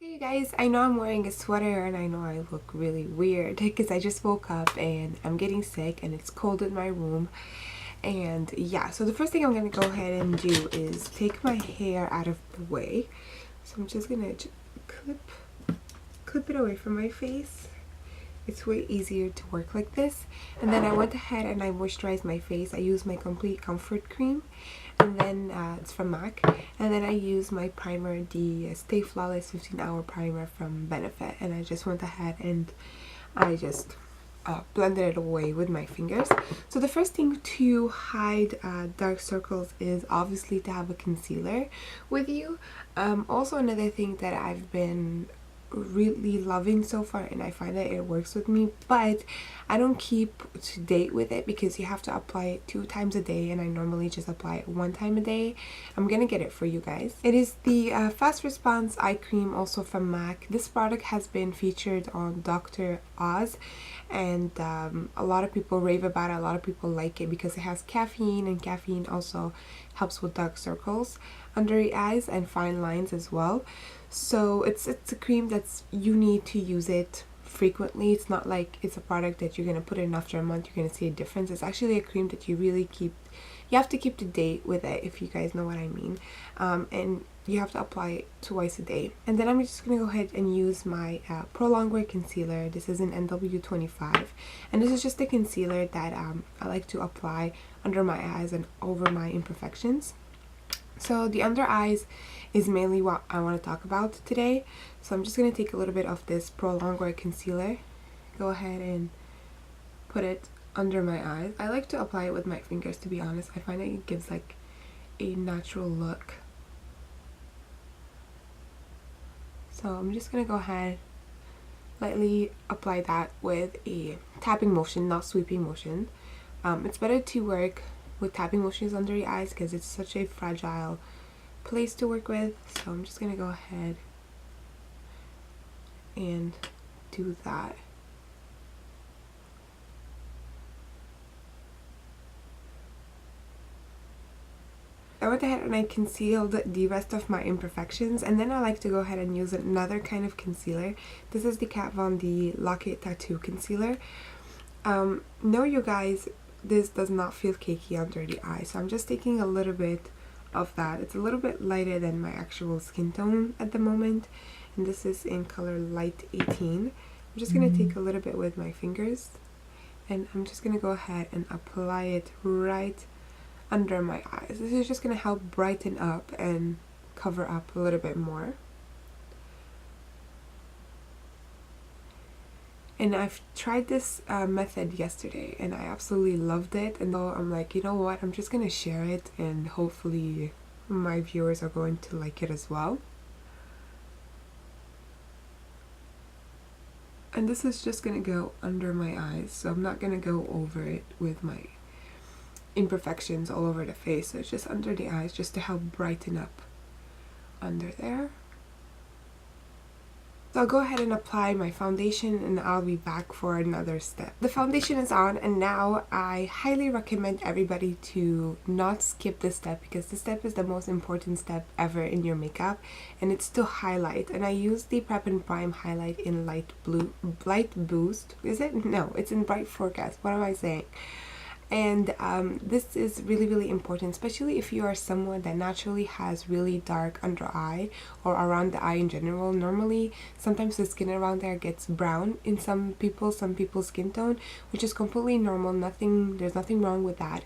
Okay, you guys, I know I'm wearing a sweater and I know I look really weird because I just woke up and I'm getting sick and it's cold in my room. And yeah, so the first thing I'm going to go ahead and do is take my hair out of the way. So I'm just going to clip it away from my face. It's way easier to work like this. And then I went ahead and I moisturized my face. I used my Complete Comfort Cream, and then it's from MAC. And then I used my primer, the Stay Flawless 15-hour primer from Benefit. And I just went ahead and I just blended it away with my fingers. So the first thing to hide dark circles is obviously to have a concealer with you. Also, another thing that I've been really loving so far, and I find that it works with me, but I don't keep to date with it because you have to apply it 2 times a day, and I normally just apply it 1 time a day. I'm gonna get it for you guys. It is the Fast Response Eye Cream, also from MAC. This product has been featured on Dr. Oz, and a lot of people rave about it. A lot of people like it because it has caffeine, and caffeine also helps with dark circles under the eyes and fine lines as well. So it's a cream that's, you need to use it frequently. It's not like it's a product that you're gonna put in after a month you're gonna see a difference. It's actually a cream that you have to keep to date with it, if you guys know what I mean. And you have to apply it twice a day. And then I'm just gonna go ahead and use my Prolong Wear concealer. This is an NW25, and this is just a concealer that I like to apply under my eyes and over my imperfections. So the under eyes is mainly what I want to talk about today. So I'm just going to take a little bit of this Prolong Wear concealer, go ahead and put it under my eyes. I like to apply it with my fingers, to be honest. I find that it gives like a natural look. So I'm just going to go ahead, lightly apply that with a tapping motion, not sweeping motion. It's better to work with tapping motions under the eyes because it's such a fragile place to work with. So I'm just gonna go ahead and do that. I went ahead and I concealed the rest of my imperfections, and then I like to go ahead and use another kind of concealer. This is the KatVonD Lock-It Tattoo Concealer. No, you guys, this does not feel cakey under the eye, so I'm just taking a little bit of that. It's a little bit lighter than my actual skin tone at the moment, and this is in color light 18. I'm just going to take a little bit with my fingers, and I'm just going to go ahead and apply it right under my eyes. This is just going to help brighten up and cover up a little bit more. And I've tried this method yesterday and I absolutely loved it, and so I'm like, you know what, I'm just gonna share it and hopefully my viewers are going to like it as well. And this is just gonna go under my eyes, so I'm not gonna go over it with my imperfections all over the face. So it's just under the eyes, just to help brighten up under there. So I'll go ahead and apply my foundation and I'll be back for another step. The foundation is on, and now I highly recommend everybody to not skip this step because this step is the most important step ever in your makeup, and it's to highlight. And I use the prep+prime highlight in light boost. Is it? No, it's in bright forecast. What am I saying? And this is really important, especially if you are someone that naturally has really dark under eye or around the eye in general. Normally, sometimes the skin around there gets brown in some people's skin tone, which is completely normal. There's nothing wrong with that.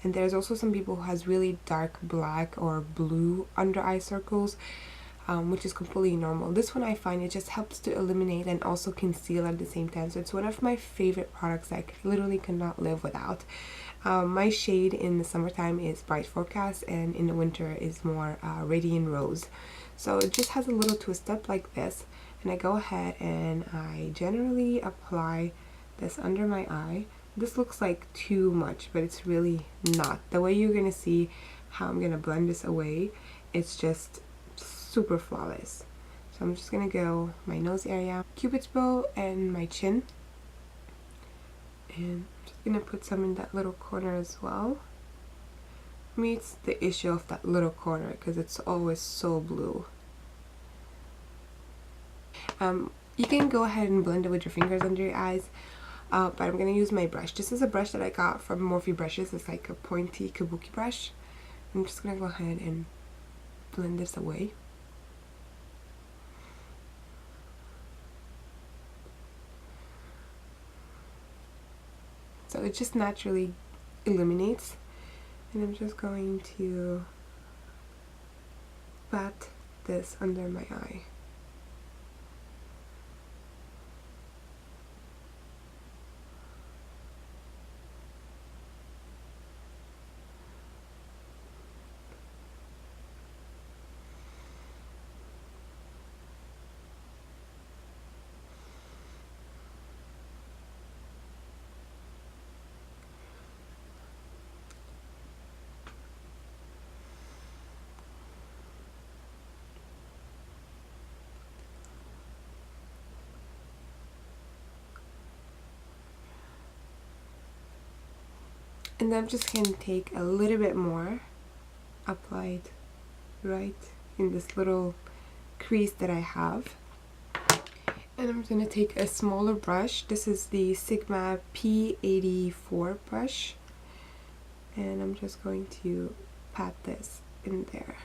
And there's also some people who has really dark black or blue under eye circles, which is completely normal. This one, I find it just helps to eliminate and also conceal at the same time. So it's one of my favorite products that I literally cannot live without. My shade in the summertime is Bright Forecast, and in the winter is more Radiant Rose. So it just has a little twist up like this, and I go ahead and I generally apply this under my eye. This looks like too much, but it's really not. The way you're gonna see how I'm gonna blend this away, it's just super flawless. So I'm just gonna go my nose area, cupid's bow, and my chin, and I'm just gonna put some in that little corner as well. For me, it's the issue of that little corner because it's always so blue. You can go ahead and blend it with your fingers under your eyes, but I'm going to use my brush. This is a brush that I got from Morphe Brushes. It's like a pointy kabuki brush. I'm just going to go ahead and blend this away. So it just naturally illuminates, and I'm just going to pat this under my eye. And then I'm just going to take a little bit more, apply it right in this little crease that I have. And I'm going to take a smaller brush. This is the Sigma P84 brush. And I'm just going to pat this in there.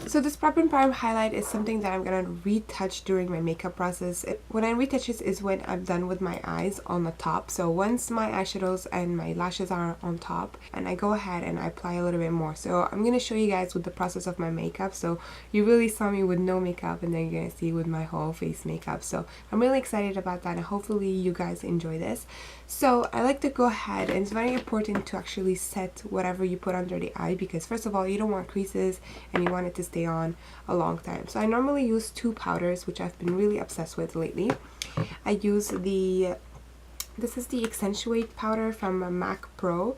So this Prep and Prime highlight is something that I'm going to retouch during my makeup process. When I retouch this is when I'm done with my eyes on the top. So once my eyeshadows and my lashes are on top, and I go ahead and I apply a little bit more. So I'm going to show you guys with the process of my makeup. So you really saw me with no makeup, and then you're going to see with my whole face makeup. So I'm really excited about that, and hopefully you guys enjoy this. So I like to go ahead, and it's very important to actually set whatever you put under the eye, because first of all, you don't want creases and you want it to stay on a long time. So I normally use two powders, which I've been really obsessed with lately. I use this is the Accentuate powder from Mac Pro.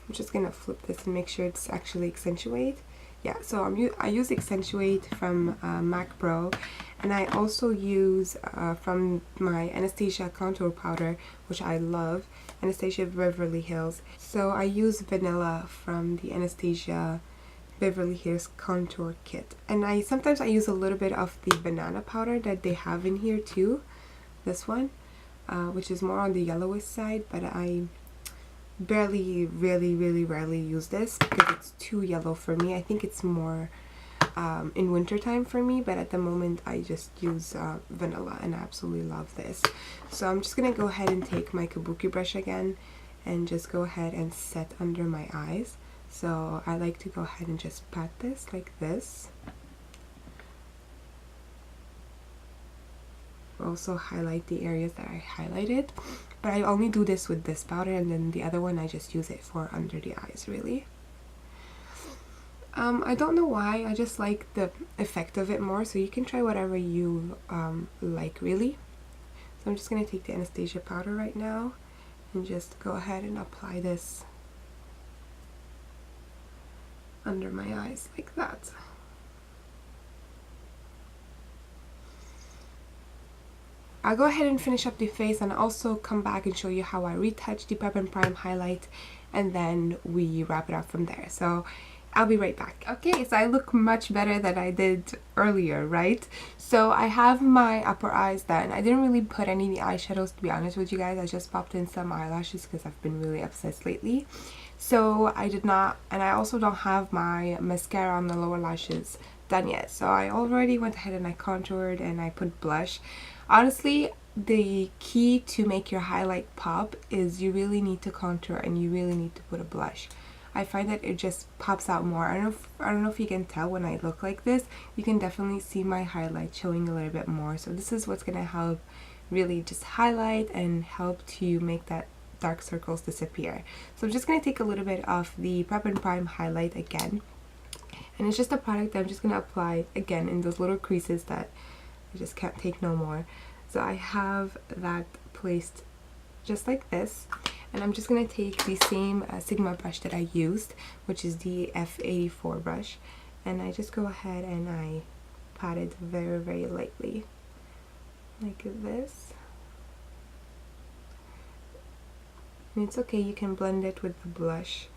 I'm just gonna flip this and make sure it's actually Accentuate. Yeah, so I use Accentuate from Mac Pro, and I also use from my Anastasia contour powder, which I love, Anastasia Beverly Hills. So I use vanilla from the Anastasia Beverly Hills contour kit, and sometimes I use a little bit of the banana powder that they have in here too, this one, which is more on the yellowish side, but I really rarely use this because it's too yellow for me. I think it's more in winter time for me, but at the moment I just use vanilla, and I absolutely love this. So I'm just gonna go ahead and take my kabuki brush again and just go ahead and set under my eyes. So I like to go ahead and just pat this like this. Also highlight the areas that I highlighted, but I only do this with this powder, and then the other one I just use it for under the eyes, really. I don't know why, I just like the effect of it more, so you can try whatever you like, really. So I'm just going to take the Anastasia powder right now and just go ahead and apply this under my eyes like that. I'll go ahead and finish up the face, and also come back and show you how I retouch the Prep and Prime highlight, and then we wrap it up from there. So I'll be right back. Okay, so I look much better than I did earlier, right? So I have my upper eyes done. I didn't really put any eyeshadows, to be honest with you guys. I just popped in some eyelashes because I've been really obsessed lately. So I did not, and I also don't have my mascara on the lower lashes done yet. So I already went ahead and I contoured and I put blush. Honestly, the key to make your highlight pop is you really need to contour and you really need to put a blush. I find that it just pops out more. I don't know if you can tell when I look like this. You can definitely see my highlight showing a little bit more. So this is what's gonna help really just highlight and help to make that dark circles disappear. So I'm just gonna take a little bit of the Prep and Prime highlight again, and it's just a product that I'm just gonna apply again in those little creases that I just can't take no more. So I have that placed just like this, And I'm just going to take the same Sigma brush that I used, which is the F84 brush, and I just go ahead and I pat it very, very lightly, like this. And it's okay, you can blend it with the blush,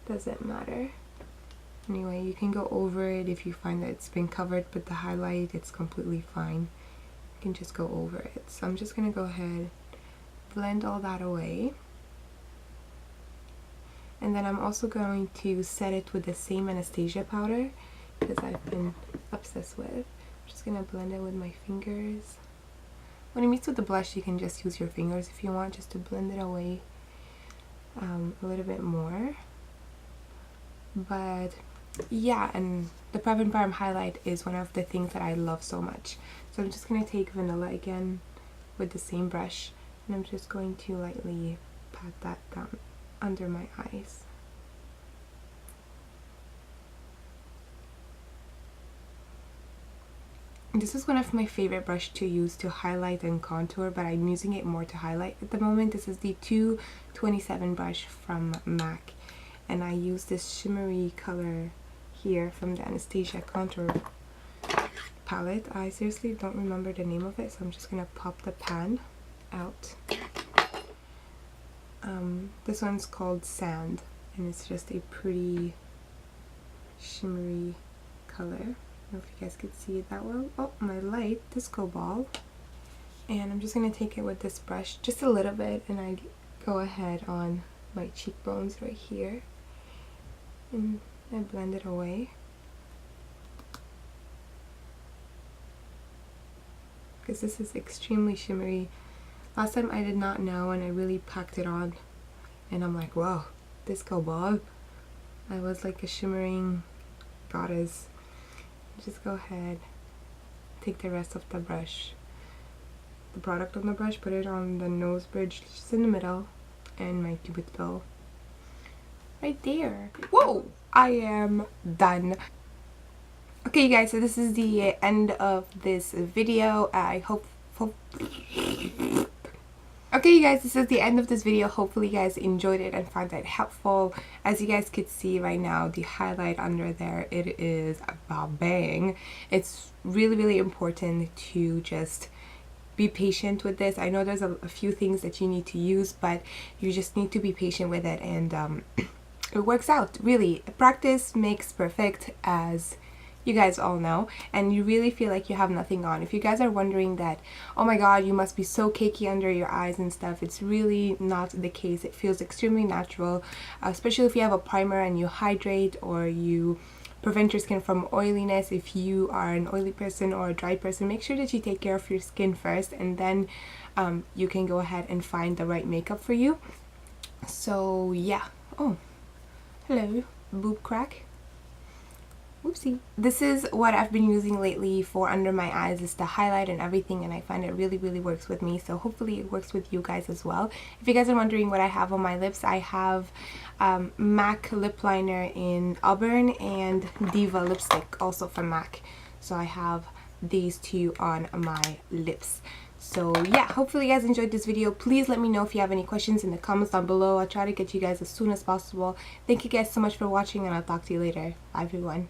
doesn't matter. Anyway, you can go over it if you find that it's been covered with the highlight, it's completely fine. You can just go over it. So I'm just going to go ahead, blend all that away. And then I'm also going to set it with the same Anastasia powder, because I've been obsessed with. I'm just going to blend it with my fingers. When it meets with the blush, you can just use your fingers if you want, just to blend it away a little bit more. But yeah, and the Prep+ Prime highlight is one of the things that I love so much. So I'm just going to take Vanilla again with the same brush, and I'm just going to lightly pat that down under my eyes. This is one of my favorite brush to use to highlight and contour, but I'm using it more to highlight at the moment. This is the 227 brush from MAC, and I use this shimmery color here from the Anastasia contour palette. I seriously don't remember the name of it, so I'm just gonna pop the pan out. This one's called Sand, and it's just a pretty shimmery color. I don't know if you guys could see it that well. Oh, my light disco ball. And I'm just going to take it with this brush just a little bit, and I go ahead on my cheekbones right here, and I blend it away. Because this is extremely shimmery. Last time I did not know, and I really packed it on, and I'm like, wow, disco ball. I was like a shimmering goddess. Just go ahead, take the rest of the brush, the product on the brush, put it on the nose bridge just in the middle, and my cupid's right there. Whoa! I am done. Okay, you guys, so this is the end of this video. I hope okay, you guys, this is the end of this video. Hopefully you guys enjoyed it and found it helpful. As you guys could see right now, the highlight under there, it is about bang. It's really, really important to just be patient with this. I know there's a few things that you need to use, but you just need to be patient with it, and it works out, really. Practice makes perfect, as you guys all know, and you really feel like you have nothing on. If you guys are wondering that, oh my god, you must be so cakey under your eyes and stuff, it's really not the case. It feels extremely natural, especially if you have a primer and you hydrate or you prevent your skin from oiliness. If you are an oily person or a dry person, make sure that you take care of your skin first, and then you can go ahead and find the right makeup for you. So yeah. Oh, hello, boob crack. Whoopsie. This is what I've been using lately for under my eyes. It's the highlight and everything, and I find it really, really works with me. So hopefully it works with you guys as well. If you guys are wondering what I have on my lips, I have MAC lip liner in Auburn and Diva lipstick, also from MAC. So I have these two on my lips. So yeah, hopefully you guys enjoyed this video. Please let me know if you have any questions in the comments down below. I'll try to get you guys as soon as possible. Thank you guys so much for watching, and I'll talk to you later. Bye everyone.